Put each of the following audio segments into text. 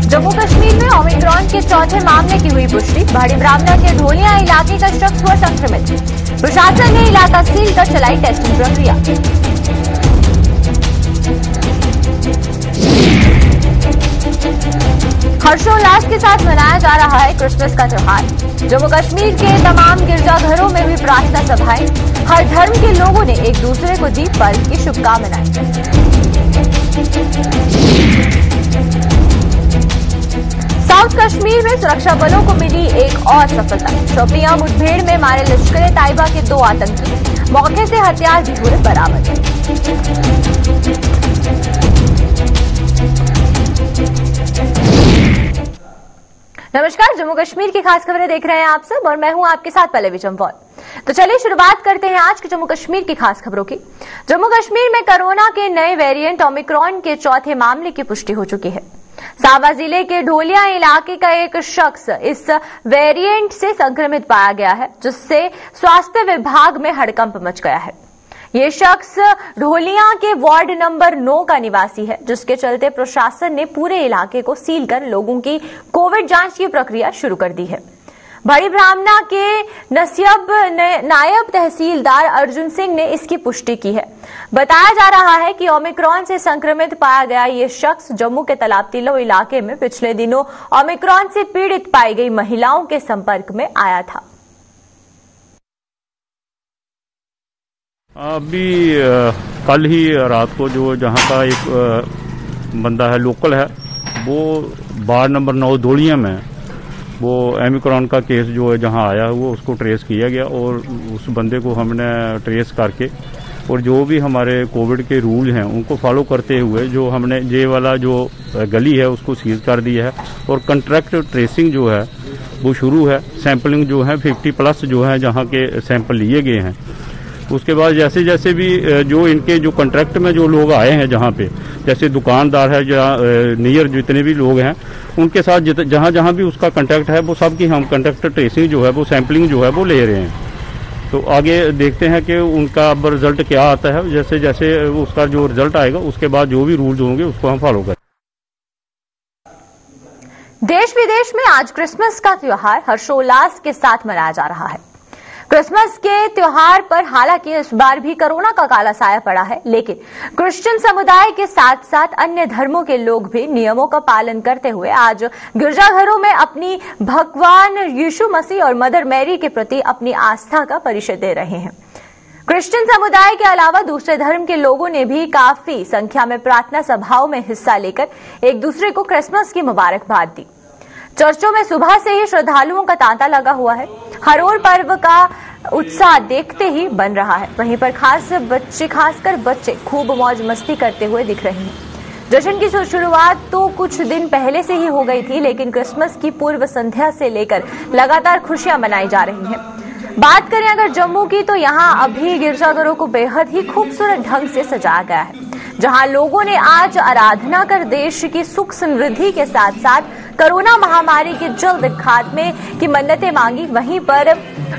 जम्मू कश्मीर में ओमिक्रॉन के चौथे मामले की हुई पुष्टि। भाड़ी ब्राह्मणा के ढोलिया इलाके का शख्स हुआ संक्रमित। प्रशासन ने इलाका सील कर चलाई टेस्टिंग प्रक्रिया। हर्षोल्लास के साथ मनाया जा रहा है क्रिसमस का त्योहार। जम्मू कश्मीर के तमाम गिरजाघरों में भी प्रार्थना सभाएं। हर धर्म के लोगों ने एक दूसरे को दी पर्व की शुभकामनाएं। साउथ कश्मीर में सुरक्षा बलों को मिली एक और सफलता। शोपियां मुठभेड़ में मारे लश्कर ताइबा के 2 आतंकी। मौके से हथियार भी हुए बरामद। नमस्कार, जम्मू कश्मीर की खास खबरें देख रहे हैं आप सब और मैं हूं आपके साथ पल्लवी चंपौल। तो चलिए शुरुआत करते हैं आज के जम्मू कश्मीर की खास खबरों की। जम्मू कश्मीर में कोरोना के नए वेरिएंट ओमिक्रॉन के चौथे मामले की पुष्टि हो चुकी है। सावा जिले के ढोलिया इलाके का एक शख्स इस वेरिएंट से संक्रमित पाया गया है, जिससे स्वास्थ्य विभाग में हड़कंप मच गया है। ये शख्स ढोलिया के वार्ड नंबर 9 का निवासी है, जिसके चलते प्रशासन ने पूरे इलाके को सील कर लोगों की कोविड जांच की प्रक्रिया शुरू कर दी है। बड़ी ब्राह्मणा के नायब तहसीलदार अर्जुन सिंह ने इसकी पुष्टि की है। बताया जा रहा है कि ओमिक्रॉन से संक्रमित पाया गया ये शख्स जम्मू के तालाब तिलो इलाके में पिछले दिनों ओमिक्रॉन से पीड़ित पाई गई महिलाओं के संपर्क में आया था। अभी कल ही रात को जो जहां का एक बंदा है, लोकल है, वो वार्ड नंबर 9 ढोलिया में वो ओमिक्रॉन का केस जो है जहां आया है वो उसको ट्रेस किया गया और उस बंदे को हमने ट्रेस करके और जो भी हमारे कोविड के रूल हैं उनको फॉलो करते हुए जो हमने ये वाला जो गली है उसको सीज कर दिया है और कंट्रैक्ट ट्रेसिंग जो है वो शुरू है। सैंपलिंग जो है 50+ जो है जहां के सैंपल लिए गए हैं। उसके बाद जैसे जैसे भी जो इनके जो कॉन्ट्रैक्ट में जो लोग आए हैं जहाँ पे, जैसे दुकानदार है जहाँ नियर जितने भी लोग हैं उनके साथ जहाँ जहाँ भी उसका कॉन्टैक्ट है वो सब की हम कॉन्टैक्ट ट्रेसिंग जो है वो सैंपलिंग जो है वो ले रहे हैं। तो आगे देखते हैं कि उनका अब रिजल्ट क्या आता है। जैसे जैसे उसका जो रिजल्ट आएगा उसके बाद जो भी रूल्स होंगे उसको हम फॉलो करें। देश विदेश में आज क्रिसमस का त्योहार हर्षोल्लास के साथ मनाया जा रहा है। क्रिसमस के त्योहार पर हालांकि इस बार भी कोरोना का काला साया पड़ा है, लेकिन क्रिश्चियन समुदाय के साथ साथ अन्य धर्मों के लोग भी नियमों का पालन करते हुए आज गिरजाघरों में अपनी भगवान यीशु मसीह और मदर मैरी के प्रति अपनी आस्था का परिचय दे रहे हैं। क्रिश्चियन समुदाय के अलावा दूसरे धर्म के लोगों ने भी काफी संख्या में प्रार्थना सभाओं में हिस्सा लेकर एक दूसरे को क्रिसमस की मुबारकबाद दी। चर्चों में सुबह से ही श्रद्धालुओं का तांता लगा हुआ है। हर ओर पर्व का उत्साह देखते ही बन रहा है। वहीं पर खासकर बच्चे खूब मौज मस्ती करते हुए दिख रहे हैं। जश्न की शुरुआत तो कुछ दिन पहले से ही हो गई थी, लेकिन क्रिसमस की पूर्व संध्या से लेकर लगातार खुशियां मनाई जा रही हैं। बात करें अगर जम्मू की, तो यहाँ अभी गिरजाघरों को बेहद ही खूबसूरत ढंग से सजाया गया है, जहां लोगों ने आज आराधना कर देश की सुख समृद्धि के साथ साथ कोरोना महामारी के जल्द खात्मे की मन्नतें मांगी। वहीं पर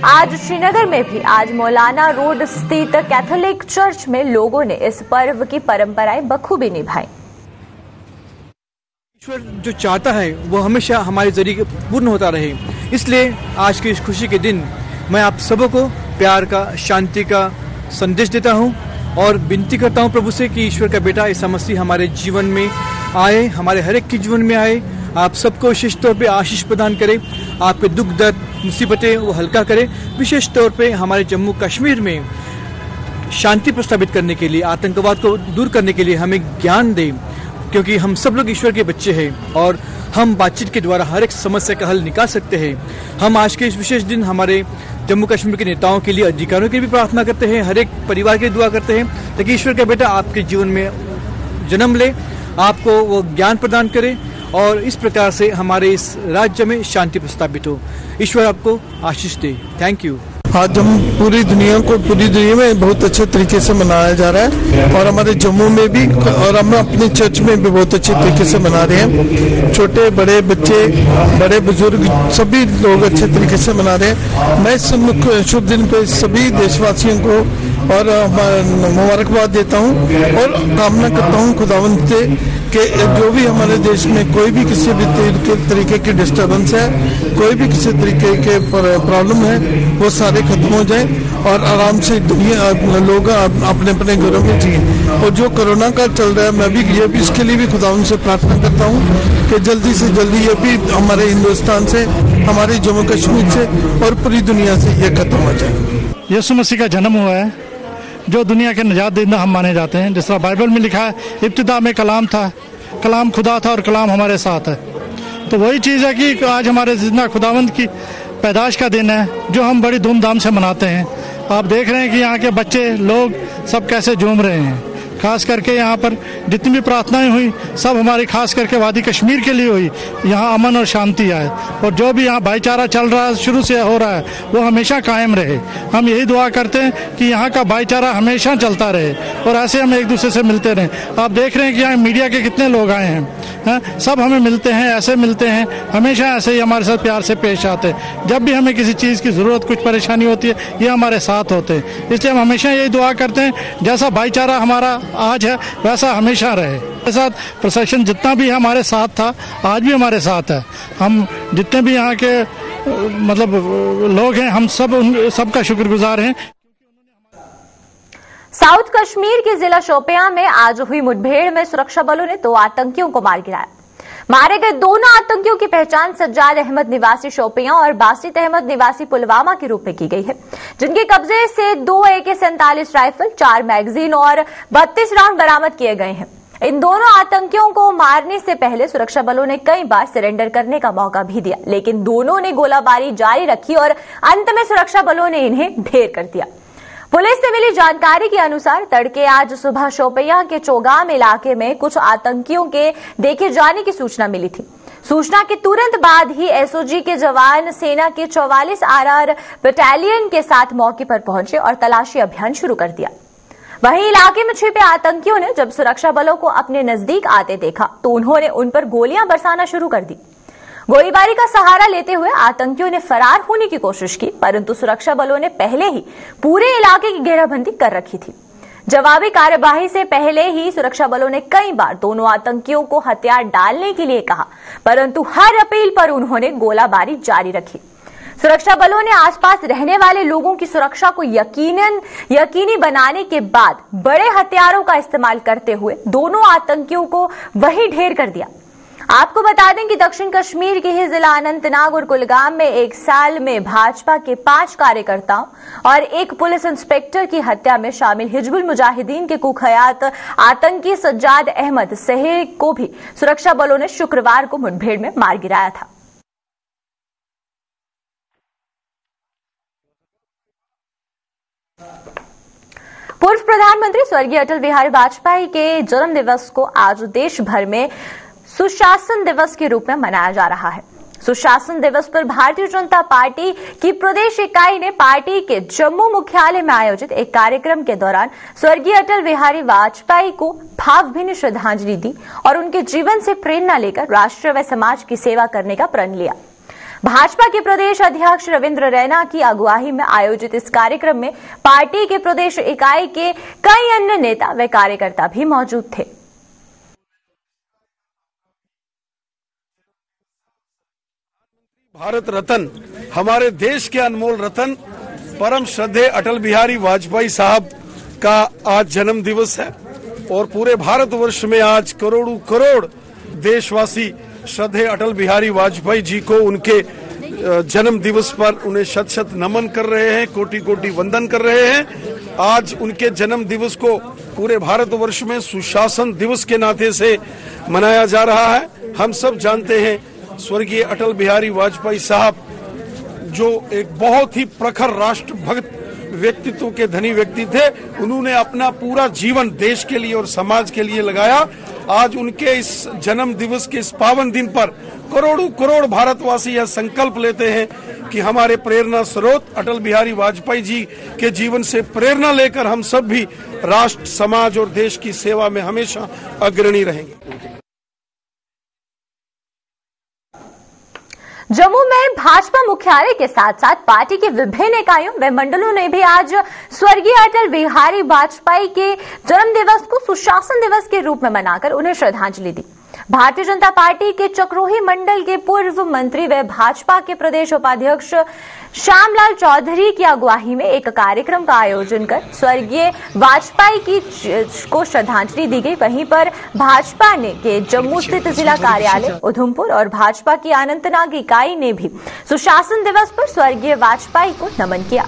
आज श्रीनगर में भी आज मौलाना रोड स्थित कैथोलिक चर्च में लोगों ने इस पर्व की परंपराएं बखूबी निभाई। ईश्वर जो चाहता है वो हमेशा हमारे जरिए पूर्ण होता रहे, इसलिए आज की इस खुशी के दिन मैं आप सबों को प्यार का, शांति का संदेश देता हूँ और विनती करता हूँ प्रभु से कि ईश्वर का बेटा ईसा मसीह हमारे जीवन में आए, हमारे हर एक के जीवन में आए, आप सबको विशेष तौर पे आशीष प्रदान करे, आपके दुख दर्द मुसीबतें वो हल्का करे। विशेष तौर पे हमारे जम्मू कश्मीर में शांति प्रस्तावित करने के लिए, आतंकवाद को दूर करने के लिए हमें ज्ञान दे, क्योंकि हम सब लोग ईश्वर के बच्चे हैं और हम बातचीत के द्वारा हर एक समस्या का हल निकाल सकते हैं। हम आज के इस विशेष दिन हमारे जम्मू कश्मीर के नेताओं के लिए, अधिकारियों के लिए भी प्रार्थना करते हैं, हर एक परिवार के लिए दुआ करते हैं ताकि ईश्वर का बेटा आपके जीवन में जन्म ले, आपको वो ज्ञान प्रदान करे और इस प्रकार से हमारे इस राज्य में शांति प्रस्तावित हो। ईश्वर आपको आशीष दे। Thank you. आज हम पूरी दुनिया में बहुत अच्छे तरीके से मनाया जा रहा है और हमारे जम्मू में भी और हम अपने चर्च में भी बहुत अच्छे तरीके से मना रहे हैं। छोटे बड़े बच्चे, बड़े बुजुर्ग सभी लोग अच्छे तरीके से मना रहे हैं। मैं इस शुभ दिन पे सभी देशवासियों को और मुबारकबाद देता हूँ और कामना करता हूँ खुदावंत से कि जो भी हमारे देश में कोई भी किसी भी तरीके की डिस्टर्बेंस है, कोई भी किसी तरीके के प्रॉब्लम है, वो सारे खत्म हो जाए और आराम से दुनिया लोग अपने अपने घरों में जिए। और जो कोरोना का चल रहा है, मैं भी ये भी इसके लिए भी खुदावन से प्रार्थना करता हूँ कि जल्दी से जल्दी ये भी हमारे हिंदुस्तान से, हमारे जम्मू कश्मीर से और पूरी दुनिया से ये खत्म हो जाए। यीशु मसीह का जन्म हुआ है, जो दुनिया के निजात देना हम माने जाते हैं। जिस तरह बाइबल में लिखा है, इब्तिदा में कलाम था, कलाम खुदा था और कलाम हमारे साथ है। तो वही चीज़ है कि आज हमारे जिंदा खुदावंद की पैदाश का दिन है, जो हम बड़ी धूमधाम से मनाते हैं। आप देख रहे हैं कि यहाँ के बच्चे लोग सब कैसे झूम रहे हैं। खास करके यहाँ पर जितनी भी प्रार्थनाएं हुई, सब हमारी खास करके वादी कश्मीर के लिए हुई। यहाँ अमन और शांति आए और जो भी यहाँ भाईचारा चल रहा है, शुरू से हो रहा है, वो हमेशा कायम रहे। हम यही दुआ करते हैं कि यहाँ का भाईचारा हमेशा चलता रहे और ऐसे हम एक दूसरे से मिलते रहें। आप देख रहे हैं कि यहाँ मीडिया के कितने लोग आए हैं, सब हमें मिलते हैं, ऐसे मिलते हैं, हमेशा ऐसे ही हमारे साथ प्यार से पेश आते हैं। जब भी हमें किसी चीज़ की ज़रूरत, कुछ परेशानी होती है, ये हमारे साथ होते हैं। इसलिए हम हमेशा यही दुआ करते हैं, जैसा भाईचारा हमारा आज है वैसा हमेशा रहे। हमारे साथ प्रशासन जितना भी हमारे साथ था, आज भी हमारे साथ है। हम जितने भी यहाँ के मतलब लोग हैं, हम सबका शुक्रगुजार हैं। साउथ कश्मीर के जिला शोपियां में आज हुई मुठभेड़ में सुरक्षा बलों ने 2 आतंकियों को मार गिराया। मारे गए दोनों आतंकियों की पहचान सज्जाद अहमद निवासी शोपियां और बासित अहमद निवासी पुलवामा के रूप में की गई है, जिनके कब्जे से 2 AK-47 राइफल, 4 मैगजीन और 32 राउंड बरामद किए गए हैं। इन दोनों आतंकियों को मारने से पहले सुरक्षा बलों ने कई बार सरेंडर करने का मौका भी दिया, लेकिन दोनों ने गोलाबारी जारी रखी और अंत में सुरक्षा बलों ने इन्हें ढेर कर दिया। पुलिस से मिली जानकारी के अनुसार तड़के आज सुबह शोपियां के चौगाम इलाके में कुछ आतंकियों के देखे जाने की सूचना मिली थी। सूचना के तुरंत बाद ही SOG के जवान सेना के 44 RR बटालियन के साथ मौके पर पहुंचे और तलाशी अभियान शुरू कर दिया। वहीं इलाके में छिपे आतंकियों ने जब सुरक्षा बलों को अपने नजदीक आते देखा तो उन्होंने उन पर गोलियां बरसाना शुरू कर दी। गोलीबारी का सहारा लेते हुए आतंकियों ने फरार होने की कोशिश की, परंतु सुरक्षा बलों ने पहले ही पूरे इलाके की घेराबंदी कर रखी थी। जवाबी कार्यवाही से पहले ही सुरक्षा बलों ने कई बार दोनों आतंकियों को हथियार डालने के लिए कहा, परंतु हर अपील पर उन्होंने गोलाबारी जारी रखी। सुरक्षा बलों ने आसपास रहने वाले लोगों की सुरक्षा को यकीनी बनाने के बाद बड़े हथियारों का इस्तेमाल करते हुए दोनों आतंकियों को वहीं ढेर कर दिया। आपको बता दें कि दक्षिण कश्मीर के ही जिला अनंतनाग और कुलगाम में एक साल में भाजपा के 5 कार्यकर्ताओं और 1 पुलिस इंस्पेक्टर की हत्या में शामिल हिजबुल मुजाहिदीन के कुख्यात आतंकी सज्जाद अहमद सहेह को भी सुरक्षा बलों ने शुक्रवार को मुठभेड़ में मार गिराया था। पूर्व प्रधानमंत्री स्वर्गीय अटल बिहारी वाजपेयी के जन्म दिवस को आज देश भर में सुशासन दिवस के रूप में मनाया जा रहा है। सुशासन दिवस पर भारतीय जनता पार्टी की प्रदेश इकाई ने पार्टी के जम्मू मुख्यालय में आयोजित एक कार्यक्रम के दौरान स्वर्गीय अटल बिहारी वाजपेयी को भावभीनी श्रद्धांजलि दी और उनके जीवन से प्रेरणा लेकर राष्ट्र व समाज की सेवा करने का प्रण लिया। भाजपा के प्रदेश अध्यक्ष रविंद्र रैना की अगुवाई में आयोजित इस कार्यक्रम में पार्टी के प्रदेश इकाई के कई अन्य नेता व कार्यकर्ता भी मौजूद थे। भारत रत्न, हमारे देश के अनमोल रत्न परम श्रद्धेय अटल बिहारी वाजपेयी साहब का आज जन्म दिवस है और पूरे भारतवर्ष में आज करोड़ों करोड़ देशवासी श्रद्धेय अटल बिहारी वाजपेयी जी को उनके जन्म दिवस पर उन्हें शत शत नमन कर रहे हैं, कोटि कोटि वंदन कर रहे हैं। आज उनके जन्म दिवस को पूरे भारतवर्ष में सुशासन दिवस के नाते से मनाया जा रहा है। हम सब जानते हैं स्वर्गीय अटल बिहारी वाजपेयी साहब जो एक बहुत ही प्रखर राष्ट्र भक्त व्यक्तित्व के धनी व्यक्ति थे, उन्होंने अपना पूरा जीवन देश के लिए और समाज के लिए लगाया। आज उनके इस जन्म दिवस के इस पावन दिन पर करोड़ों करोड़ भारतवासी यह संकल्प लेते हैं कि हमारे प्रेरणा स्रोत अटल बिहारी वाजपेयी जी के जीवन से प्रेरणा लेकर हम सब भी राष्ट्र, समाज और देश की सेवा में हमेशा अग्रणी रहेंगे। जम्मू में भाजपा मुख्यालय के साथ साथ पार्टी के विभिन्न इकाइयों व मंडलों ने भी आज स्वर्गीय अटल बिहारी वाजपेयी के जन्म दिवस को सुशासन दिवस के रूप में मनाकर उन्हें श्रद्धांजलि दी। भारतीय जनता पार्टी के चक्रोही मंडल के पूर्व मंत्री व भाजपा के प्रदेश उपाध्यक्ष श्यामलाल चौधरी की अगुवाई में एक कार्यक्रम का आयोजन कर स्वर्गीय वाजपेयी को श्रद्धांजलि दी गई। वहीं पर भाजपा ने के जम्मू स्थित जिला कार्यालय उधमपुर और भाजपा की अनंतनाग इकाई ने भी सुशासन दिवस पर स्वर्गीय वाजपेयी को नमन किया।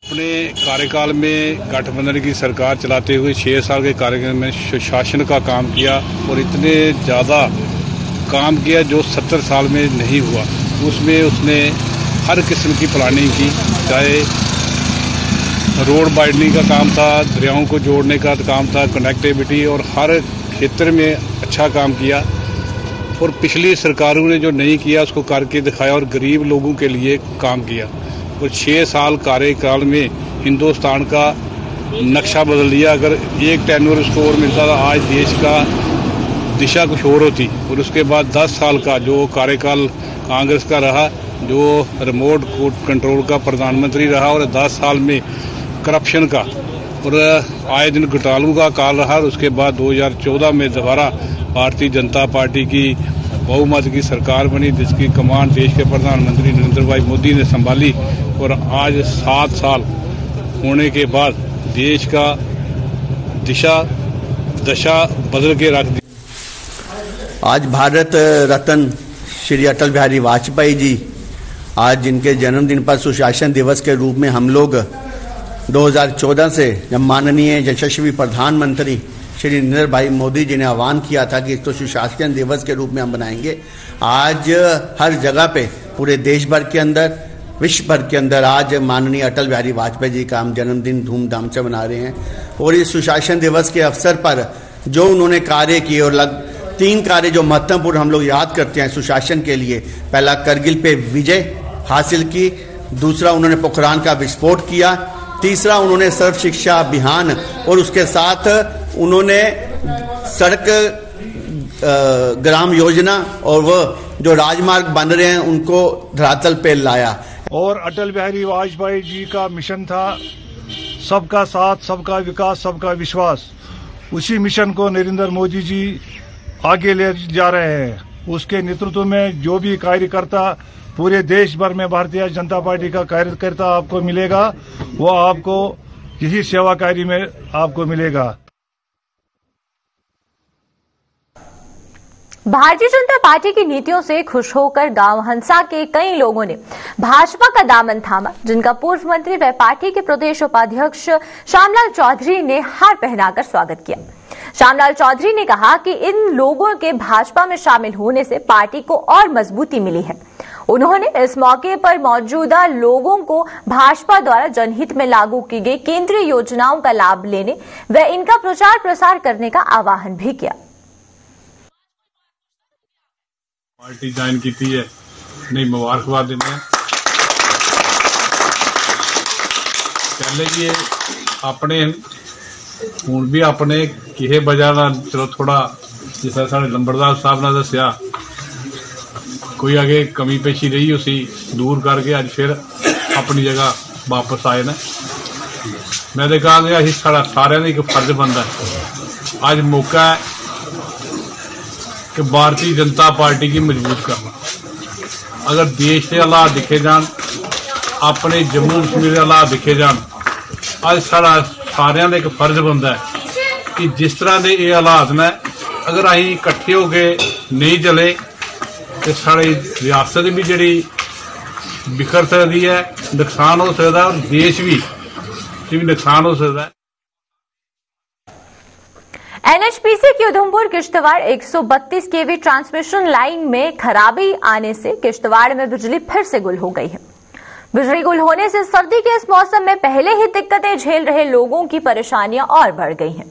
अपने कार्यकाल में गठबंधन की सरकार चलाते हुए 6 साल के कार्यकाल में सुशासन का काम किया और इतने ज़्यादा काम किया जो 70 साल में नहीं हुआ। उसमें उसने हर किस्म की प्लानिंग की, चाहे रोड वाइडनिंग का काम था, दरियाओं को जोड़ने का काम था, कनेक्टिविटी, और हर क्षेत्र में अच्छा काम किया। और पिछली सरकारों ने जो नहीं किया उसको करके दिखाया और गरीब लोगों के लिए काम किया। और 6 साल कार्यकाल में हिंदुस्तान का नक्शा बदल दिया। अगर एक टेन्योर स्कोर मिलता था, आज देश का दिशा कुछ और होती। और उसके बाद 10 साल का जो कार्यकाल कांग्रेस का रहा, जो रिमोट कंट्रोल का प्रधानमंत्री रहा, और 10 साल में करप्शन का और आए दिन घोटालों का काल रहा। और उसके बाद 2014 में दोबारा भारतीय जनता पार्टी की बहुमत की सरकार बनी, जिसकी कमान देश के प्रधानमंत्री नरेंद्र भाई मोदी ने संभाली। और आज 7 साल होने के बाद देश का दशा बदल के रख दी। आज भारत रत्न श्री अटल बिहारी वाजपेयी जी, आज जिनके जन्मदिन पर सुशासन दिवस के रूप में हम लोग 2014 से जब माननीय यशस्वी प्रधानमंत्री श्री नरेंद्र भाई मोदी जी ने आह्वान किया था कि इसको सुशासन दिवस के रूप में हम बनाएंगे, आज हर जगह पे पूरे देश भर के अंदर, विश्व भर के अंदर आज माननीय अटल बिहारी वाजपेयी जी का हम जन्मदिन धूमधाम से मना रहे हैं। और इस सुशासन दिवस के अवसर पर जो उन्होंने कार्य किए, और 3 कार्य जो महत्वपूर्ण हम लोग याद करते हैं सुशासन के लिए। पहला, करगिल पे विजय हासिल की। दूसरा, उन्होंने पोखरान का विस्फोट किया। तीसरा, उन्होंने सर्व शिक्षा अभियान, और उसके साथ उन्होंने सड़क ग्राम योजना और वह जो राजमार्ग बन रहे हैं उनको धरातल पे लाया। और अटल बिहारी वाजपेयी जी का मिशन था सबका साथ, सबका विकास, सबका विश्वास। उसी मिशन को नरेंद्र मोदी जी आगे ले जा रहे हैं। उसके नेतृत्व में जो भी कार्यकर्ता पूरे देश भर में भारतीय जनता पार्टी का कार्यकर्ता आपको मिलेगा, वो आपको यही सेवा कार्य में आपको मिलेगा। भारतीय जनता पार्टी की नीतियों से खुश होकर गांव हंसा के कई लोगों ने भाजपा का दामन थामा, जिनका पूर्व मंत्री व पार्टी के प्रदेश उपाध्यक्ष श्यामलाल चौधरी ने हार पहनाकर स्वागत किया। श्यामलाल चौधरी ने कहा कि इन लोगों के भाजपा में शामिल होने से पार्टी को और मजबूती मिली है। उन्होंने इस मौके पर मौजूदा लोगों को भाजपा द्वारा जनहित में लागू की गई केंद्रीय योजनाओं का लाभ लेने व इनका प्रचार प्रसार करने का आह्वान भी किया। पार्टी ज्वाइन की है, नहीं मुबारकबाद देने चले जी अपने हूं भी अपने किसी वजह चलो थोड़ा जिस तरह साढ़े लंबड़दार साहब ने दसिया कोई आगे कमी पेशी रही उसी दूर करके अज फिर अपनी जगह वापस आए ने। मैं तो कहा अभी सारे एक फर्ज बनता है, अज मौका है कि भारतीय जनता पार्टी की मजबूत करना। अगर देश के हालात दिखे जान, अपने जम्मू कश्मीर के हालात दिखे जान, अज सारा सारिया का एक फर्ज बनता है कि जिस तरह के ये हालात ने अगर अं इकट्ठे होके नहीं चले तो सारी रियासत भी जी बिखर सकती है, नुकसान हो सकता है, और देश भी नुकसान हो सकता है। एनएचपीसी की उधमपुर किश्तवाड़ 132 केवी ट्रांसमिशन लाइन में खराबी आने से किश्तवाड़ में बिजली फिर से गुल हो गई है। बिजली गुल होने से सर्दी के इस मौसम में पहले ही दिक्कतें झेल रहे लोगों की परेशानियां और बढ़ गई हैं।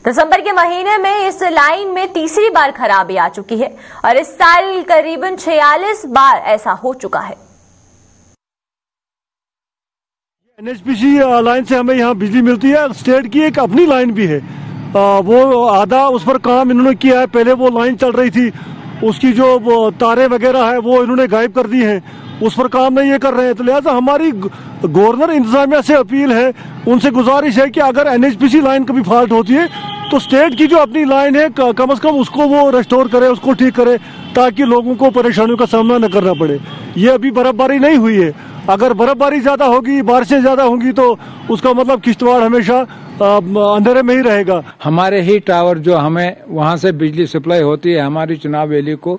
दिसंबर के महीने में इस लाइन में तीसरी बार खराबी आ चुकी है और इस साल करीबन 46 बार ऐसा हो चुका है। एनएचपीसी लाइन से हमें यहाँ बिजली मिलती है। स्टेट की एक अपनी लाइन भी है वो आधा उस पर काम इन्होंने किया है। पहले वो लाइन चल रही थी, उसकी जो तारे वगैरह है वो इन्होंने गायब कर दी है, उस पर काम नहीं ये कर रहे हैं। तो लिहाजा हमारी गवर्नर इंतजामिया से अपील है, उनसे गुजारिश है कि अगर एनएचपीसी लाइन कभी फॉल्ट होती है तो स्टेट की जो अपनी लाइन है कम से कम उसको वो रेस्टोर करे, उसको ठीक करे, ताकि लोगों को परेशानियों का सामना न करना पड़े। ये अभी बर्फबारी नहीं हुई है, अगर बर्फबारी ज्यादा होगी, बारिशें ज्यादा होंगी तो उसका मतलब किश्तवाड़ हमेशा अंधेरे में ही रहेगा। हमारे ही टावर जो हमें वहां से बिजली सप्लाई होती है हमारी चुनाव वैली को,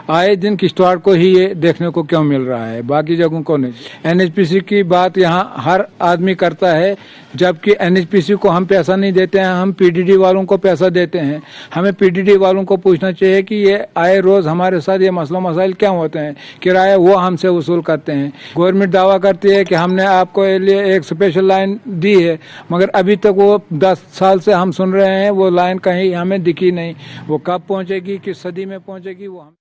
आए दिन किश्तवाड़ को ही ये देखने को क्यों मिल रहा है, बाकी जगहों को नहीं। एनएचपीसी की बात यहाँ हर आदमी करता है, जबकि एनएचपीसी को हम पैसा नहीं देते हैं, हम पीडीडी वालों को पैसा देते हैं। हमें पीडीडी वालों को पूछना चाहिए कि ये आए रोज हमारे साथ ये मसला मसाइल क्या होते हैं, किराया वो हमसे वसूल करते हैं। गवर्नमेंट दावा करती है कि हमने आपको लिए एक स्पेशल लाइन दी है, मगर अभी तक वो 10 साल से हम सुन रहे हैं वो लाइन कहीं हमें दिखी नहीं। वो कब पहुंचेगी, किस सदी में पहुंचेगी, वो हम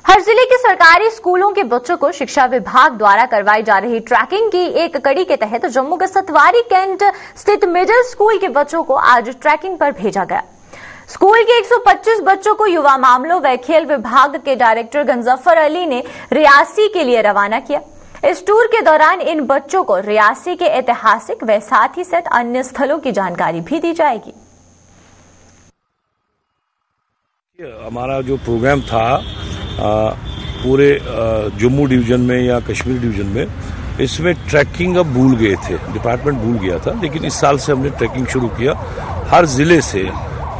हर जिले के सरकारी स्कूलों के बच्चों को शिक्षा विभाग द्वारा करवाई जा रही ट्रैकिंग की एक कड़ी के तहत जम्मू के सतवारी कैंट स्थित मिडिल स्कूल के बच्चों को आज ट्रैकिंग पर भेजा गया। स्कूल के 125 बच्चों को युवा मामलों व खेल विभाग के डायरेक्टर गंजफर अली ने रियासी के लिए रवाना किया। इस टूर के दौरान इन बच्चों को रियासी के ऐतिहासिक व साथ ही साथ अन्य स्थलों की जानकारी भी दी जाएगी। हमारा जो प्रोग्राम था पूरे जम्मू डिवीजन में या कश्मीर डिवीजन में, इसमें ट्रैकिंग अब भूल गए थे, डिपार्टमेंट भूल गया था, लेकिन इस साल से हमने ट्रैकिंग शुरू किया। हर जिले से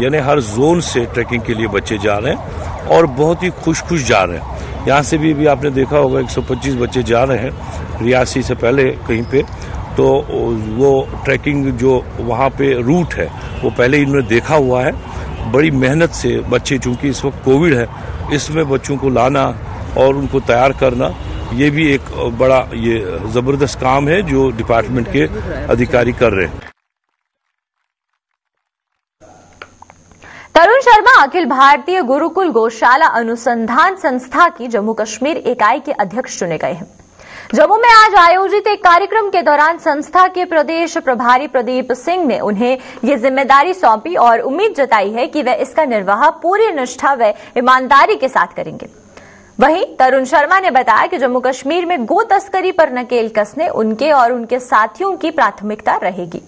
यानी हर जोन से ट्रैकिंग के लिए बच्चे जा रहे हैं और बहुत ही खुश जा रहे हैं। यहाँ से भी आपने देखा होगा 125 बच्चे जा रहे हैं रियासी से पहले कहीं पे, तो वो ट्रैकिंग जो वहाँ पे रूट है वो पहले इन्होंने देखा हुआ है। बड़ी मेहनत से बच्चे, चूंकि इस वक्त कोविड है, इसमें बच्चों को लाना और उनको तैयार करना, ये भी एक बड़ा ये जबरदस्त काम है जो डिपार्टमेंट के अधिकारी कर रहे हैं। तरुण शर्मा अखिल भारतीय गुरुकुल गौशाला अनुसंधान संस्था की जम्मू कश्मीर इकाई के अध्यक्ष चुने गए हैं। जम्मू में आज आयोजित एक कार्यक्रम के दौरान संस्था के प्रदेश प्रभारी प्रदीप सिंह ने उन्हें ये जिम्मेदारी सौंपी और उम्मीद जताई है कि वे इसका निर्वाह पूरी निष्ठा व ईमानदारी के साथ करेंगे। वहीं तरुण शर्मा ने बताया कि जम्मू कश्मीर में गो तस्करी पर नकेल कसने उनके और उनके साथियों की प्राथमिकता रहेगी।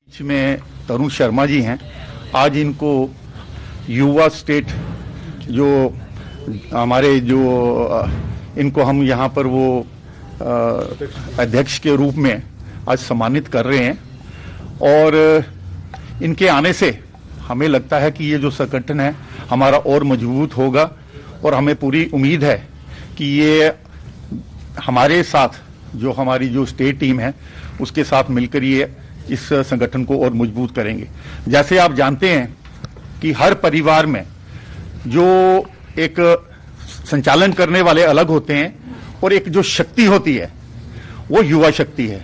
में तरुण शर्मा जी हैं, आज इनको युवा स्टेट जो हमारे जो इनको हम यहाँ पर वो अध्यक्ष के रूप में आज सम्मानित कर रहे हैं। और इनके आने से हमें लगता है कि ये जो संगठन है हमारा और मजबूत होगा और हमें पूरी उम्मीद है कि ये हमारे साथ जो हमारी जो स्टेट टीम है उसके साथ मिलकर ये इस संगठन को और मजबूत करेंगे। जैसे आप जानते हैं कि हर परिवार में जो एक संचालन करने वाले अलग होते हैं और एक जो शक्ति होती है वो युवा शक्ति है।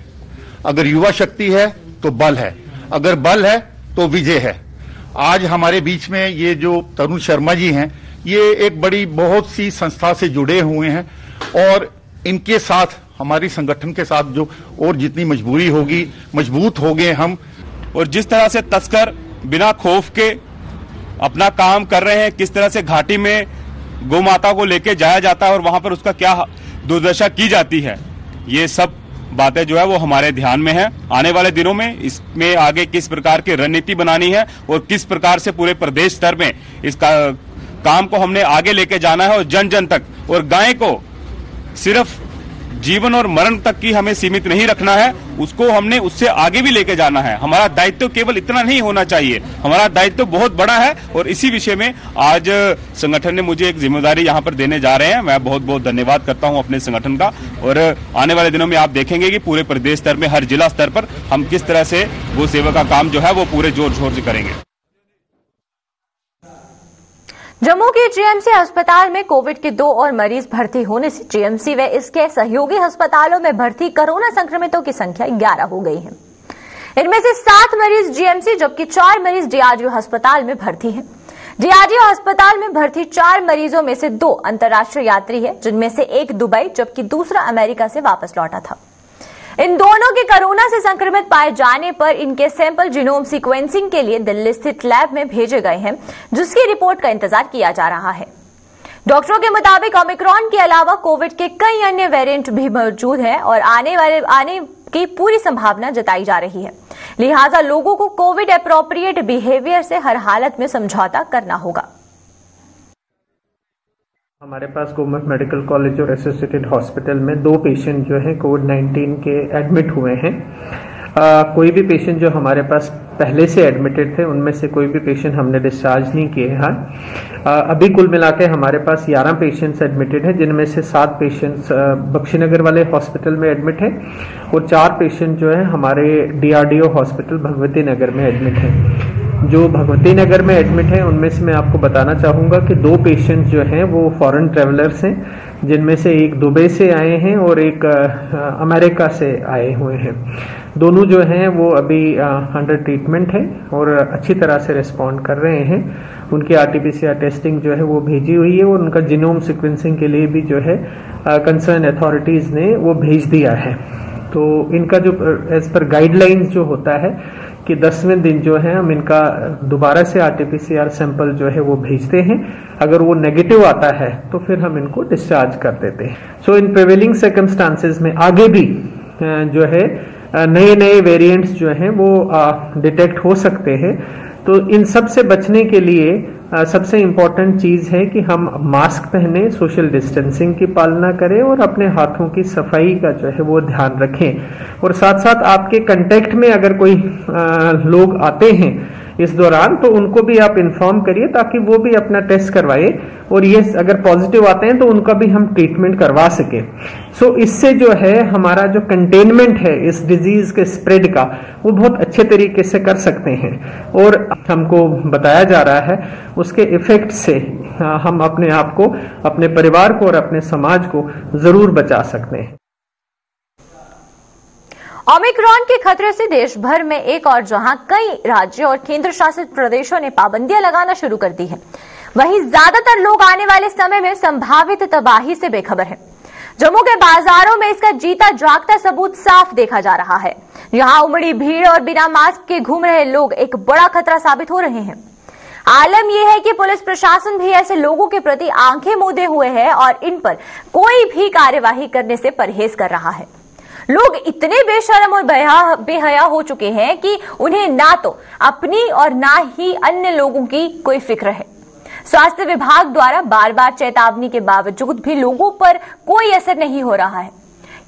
अगर युवा शक्ति है तो बल है, अगर बल है तो विजय है। आज हमारे बीच में ये जो तरुण शर्मा जी हैं, ये एक बड़ी बहुत सी संस्था से जुड़े हुए हैं और इनके साथ हमारी संगठन के साथ जो और जितनी मजबूरी होगी मजबूत हो गए हम। और जिस तरह से तस्कर बिना खौफ के अपना काम कर रहे हैं, किस तरह से घाटी में गौ माता को लेके जाया जाता है और वहां पर उसका क्या दुर्दशा की जाती है, ये सब बातें जो है वो हमारे ध्यान में है। आने वाले दिनों में इसमें आगे किस प्रकार की रणनीति बनानी है और किस प्रकार से पूरे प्रदेश स्तर में इस काम को हमने आगे लेके जाना है और जन जन तक, और गाय को सिर्फ जीवन और मरण तक की हमें सीमित नहीं रखना है, उसको हमने उससे आगे भी लेके जाना है। हमारा दायित्व केवल इतना नहीं होना चाहिए, हमारा दायित्व बहुत बड़ा है और इसी विषय में आज संगठन ने मुझे एक जिम्मेदारी यहाँ पर देने जा रहे हैं। मैं बहुत बहुत धन्यवाद करता हूँ अपने संगठन का। और आने वाले दिनों में आप देखेंगे कि पूरे प्रदेश स्तर में, हर जिला स्तर पर हम किस तरह से गौ सेवा का काम जो है वो पूरे जोर शोर से करेंगे। जम्मू के जीएमसी अस्पताल में कोविड के 2 और मरीज भर्ती होने से जीएमसी व इसके सहयोगी अस्पतालों में भर्ती कोरोना संक्रमितों की संख्या 11 हो गई है। इनमें से 7 मरीज जीएमसी जबकि 4 मरीज डीआरडीओ अस्पताल में भर्ती हैं। डीआरडीओ अस्पताल में भर्ती 4 मरीजों में से 2 अंतर्राष्ट्रीय यात्री है, जिनमें से एक दुबई जबकि दूसरा अमेरिका से वापस लौटा था। इन दोनों के कोरोना से संक्रमित पाए जाने पर इनके सैंपल जीनोम सीक्वेंसिंग के लिए दिल्ली स्थित लैब में भेजे गए हैं, जिसकी रिपोर्ट का इंतजार किया जा रहा है। डॉक्टरों के मुताबिक ओमिक्रॉन के अलावा कोविड के कई अन्य वेरिएंट भी मौजूद हैं और आने की पूरी संभावना जताई जा रही है। लिहाजा लोगों को कोविड एप्रोप्रिएट बिहेवियर से हर हालत में समझौता करना होगा। हमारे पास गवर्नमेंट मेडिकल कॉलेज और एसोसिएटेड हॉस्पिटल में 2 पेशेंट जो हैं कोविड-19 के एडमिट हुए हैं। कोई भी पेशेंट जो हमारे पास पहले से एडमिटेड थे उनमें से कोई भी पेशेंट हमने डिस्चार्ज नहीं किए हैं। अभी कुल मिला के हमारे पास 11 पेशेंट्स एडमिटेड हैं, जिनमें से 7 पेशेंट्स बख्शीनगर वाले हॉस्पिटल में एडमिट हैं और 4 पेशेंट जो है हमारे डीआरडीओ हॉस्पिटल भगवती नगर में एडमिट हैं। जो भगवती नगर में एडमिट है उनमें से मैं आपको बताना चाहूँगा कि 2 पेशेंट जो हैं वो फॉरेन ट्रेवलर्स हैं, जिनमें से एक दुबई से आए हैं और एक अमेरिका से आए हुए हैं। दोनों जो हैं वो अभी अंडर ट्रीटमेंट है और अच्छी तरह से रिस्पॉन्ड कर रहे हैं। उनकी आरटीपीसीआर टेस्टिंग जो है वो भेजी हुई है और उनका जीनोम सीक्वेंसिंग के लिए भी जो है कंसर्न अथॉरिटीज ने वो भेज दिया है। तो इनका जो एज पर गाइडलाइंस जो होता है कि 10वें दिन जो है हम इनका दोबारा से आरटीपीसीआर सैंपल जो है वो भेजते हैं। अगर वो नेगेटिव आता है तो फिर हम इनको डिस्चार्ज कर देते हैं। सो इन प्रिवेलिंग सर्कमस्टांसेस में आगे भी जो है नए नए वेरिएंट्स जो हैं वो डिटेक्ट हो सकते हैं। तो इन सब से बचने के लिए सबसे इम्पोर्टेंट चीज है कि हम मास्क पहने, सोशल डिस्टेंसिंग की पालना करें और अपने हाथों की सफाई का जो है वो ध्यान रखें। और साथ साथ आपके कांटेक्ट में अगर कोई लोग आते हैं इस दौरान तो उनको भी आप इन्फॉर्म करिए ताकि वो भी अपना टेस्ट करवाए और ये अगर पॉजिटिव आते हैं तो उनका भी हम ट्रीटमेंट करवा सके। सो इससे जो है हमारा जो कंटेनमेंट है इस डिजीज के स्प्रेड का वो बहुत अच्छे तरीके से कर सकते हैं और हमको बताया जा रहा है उसके इफेक्ट से हम अपने आप को, अपने परिवार को और अपने समाज को जरूर बचा सकते हैं। ओमिक्रॉन के खतरे से देश भर में एक और जहां कई राज्यों और केंद्र शासित प्रदेशों ने पाबंदियां लगाना शुरू कर दी है, वहीं ज्यादातर लोग आने वाले समय में संभावित तबाही से बेखबर हैं। जम्मू के बाजारों में इसका जीता जागता सबूत साफ देखा जा रहा है। यहां उमड़ी भीड़ और बिना मास्क के घूम रहे लोग एक बड़ा खतरा साबित हो रहे हैं। आलम यह है कि पुलिस प्रशासन भी ऐसे लोगों के प्रति आंखें मूंदे हुए है और इन पर कोई भी कार्यवाही करने से परहेज कर रहा है। लोग इतने बेशर्म और बेहया हो चुके हैं कि उन्हें ना तो अपनी और ना ही अन्य लोगों की कोई फिक्र है। स्वास्थ्य विभाग द्वारा बार बार चेतावनी के बावजूद भी लोगों पर कोई असर नहीं हो रहा है।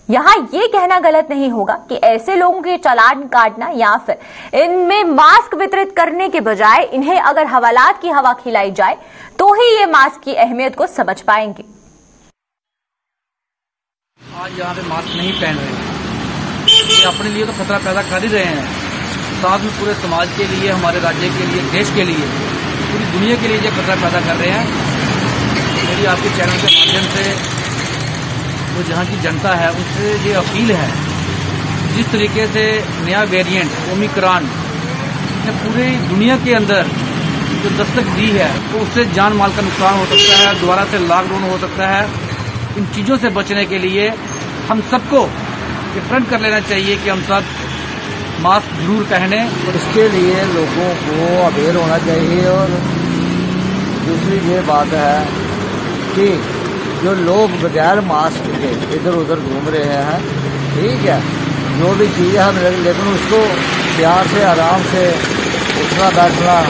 यहां ये कहना गलत नहीं होगा कि ऐसे लोगों के चालान काटना या फिर इनमें मास्क वितरित करने के बजाय इन्हें अगर हवालात की हवा खिलाई जाए तो ही ये मास्क की अहमियत को समझ पाएंगे। आज यहाँ पे मास्क नहीं पहन रहे हैं, ये अपने लिए तो खतरा पैदा कर ही रहे हैं, साथ में पूरे समाज के लिए, हमारे राज्य के लिए, देश के लिए, पूरी दुनिया के लिए ये खतरा पैदा कर रहे हैं। मेरी आपके चैनल के माध्यम से जो जहाँ की जनता है उससे ये अपील है, जिस तरीके से नया वेरिएंट ओमिक्रॉन ने पूरी दुनिया के अंदर जो दस्तक दी है तो उससे जान माल का नुकसान हो सकता है, दोबारा से लॉकडाउन हो सकता है। इन चीज़ों से बचने के लिए हम सबको ये प्रण कर लेना चाहिए कि हम सब मास्क जरूर पहने और इसके लिए लोगों को अवेयर होना चाहिए। और दूसरी ये बात है कि जो लोग बगैर मास्क के इधर उधर घूम रहे हैं, ठीक है, जो भी चीज़ है लेकिन उसको प्यार से, आराम से उठना बैठना,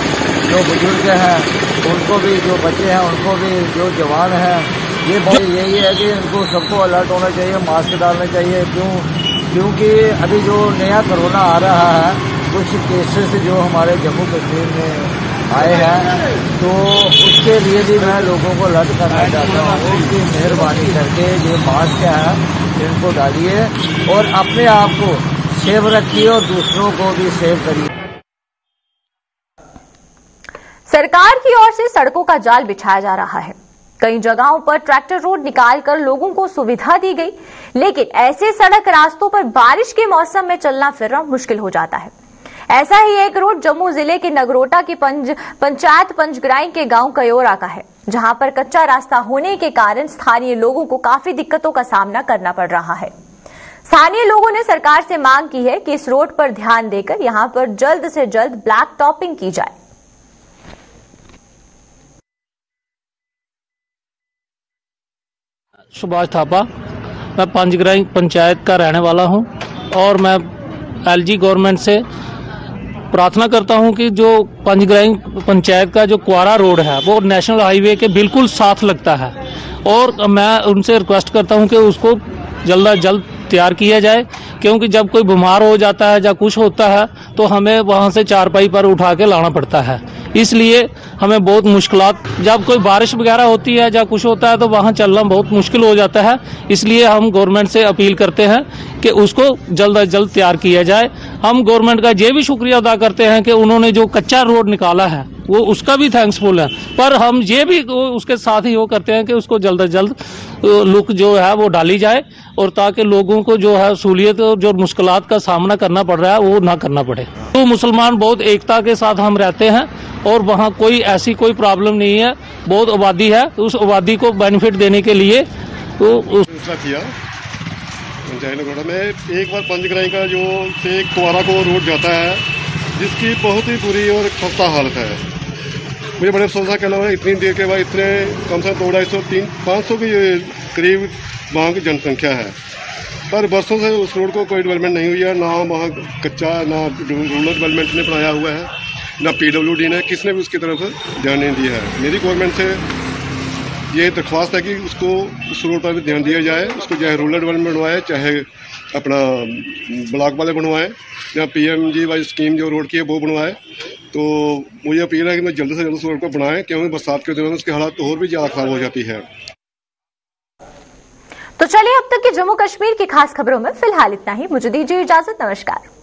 जो बुजुर्ग हैं उनको भी, जो बच्चे हैं उनको भी, जो जवान हैं, ये यही है कि इनको सबको अलर्ट होना चाहिए, मास्क डालना चाहिए। क्योंकि अभी जो नया कोरोना आ रहा है, कुछ केसेस जो हमारे जम्मू कश्मीर में आए हैं, तो उसके लिए भी मैं लोगों को अलर्ट करना चाहता हूँ कि मेहरबानी करके ये मास्क है इनको डालिए और अपने आप को सेफ रखिए और दूसरों को भी सेफ करिए। सरकार की ओर से सड़कों का जाल बिछाया जा रहा है। कई जगहों पर ट्रैक्टर रोड निकालकर लोगों को सुविधा दी गई, लेकिन ऐसे सड़क रास्तों पर बारिश के मौसम में चलना फिरना मुश्किल हो जाता है। ऐसा ही एक रूट जम्मू जिले के नगरोटा की पंचायत पंजग्राई के गांव कयोरा का है, जहां पर कच्चा रास्ता होने के कारण स्थानीय लोगों को काफी दिक्कतों का सामना करना पड़ रहा है। स्थानीय लोगों ने सरकार से मांग की है कि इस रोड पर ध्यान देकर यहां पर जल्द से जल्द ब्लैक टॉपिंग की जाए। सुभाष थापा, मैं पंजग्राई पंचायत का रहने वाला हूं और मैं एलजी गवर्नमेंट से प्रार्थना करता हूं कि जो पंजग्राई पंचायत का जो क्वारा रोड है वो नेशनल हाईवे के बिल्कुल साथ लगता है और मैं उनसे रिक्वेस्ट करता हूं कि उसको जल्द से जल्द तैयार किया जाए, क्योंकि जब कोई बीमार हो जाता है या कुछ होता है तो हमें वहां से चारपाई पर उठा के लाना पड़ता है। इसलिए हमेे बहुत मुश्किलात, जब कोई बारिश वगैरह होती है या कुछ होता है तो वहां चलना बहुत मुश्किल हो जाता है। इसलिए हम गवर्नमेंट से अपील करते हैं कि उसको जल्द से जल्द तैयार किया जाए। हम गवर्नमेंट का ये भी शुक्रिया अदा करते हैं कि उन्होंने जो कच्चा रोड निकाला है वो उसका भी थैंक्सफुल है, पर हम ये भी उसके साथ ही वो करते हैं कि उसको जल्द से जल्द लुक जो है वो डाली जाए और ताकि लोगों को जो है सहूलियत और जो मुश्किलात का सामना करना पड़ रहा है वो ना करना पड़े। तो मुसलमान बहुत एकता के साथ हम रहते हैं और वहाँ कोई ऐसी कोई प्रॉब्लम नहीं है, बहुत आबादी है, उस आबादी को बेनिफिट देने के लिए तो किया पंचायत नगरोटा में एक बार पंजग्राई का जो से कुआरा को रोड जाता है जिसकी बहुत ही बुरी और खस्ता हालत है। मुझे बड़े अफसोस है, कहना है इतनी देर के बाद इतने कम से कम 250-500 के करीब वहाँ की जनसंख्या है, पर बरसों से उस रोड को कोई डेवलपमेंट नहीं हुई है। ना वहाँ कच्चा, ना रूरल डेवलपमेंट ने बनाया हुआ है, ना PWD ने, किसने भी उसकी तरफ ध्यान नहीं दिया है। मेरी गवर्नमेंट से ये दरख्वास्त है कि उसको उस रोड पर भी ध्यान दिया जाए, उसको चाहे रूरल डेवलपमेंट बनवाए, चाहे अपना ब्लॉक वाले बनवाएं, या PMGY स्कीम जो रोड की है वो बनवाए। तो मुझे अपील है कि मैं जल्द से जल्द उस रोड को बनाएं, क्योंकि बरसात के दिनों में उसकी हालत और भी ज़्यादा खराब हो जाती है। तो चलिए अब तक की जम्मू कश्मीर की खास खबरों में फिलहाल इतना ही। मुझे दीजिए इजाजत, नमस्कार।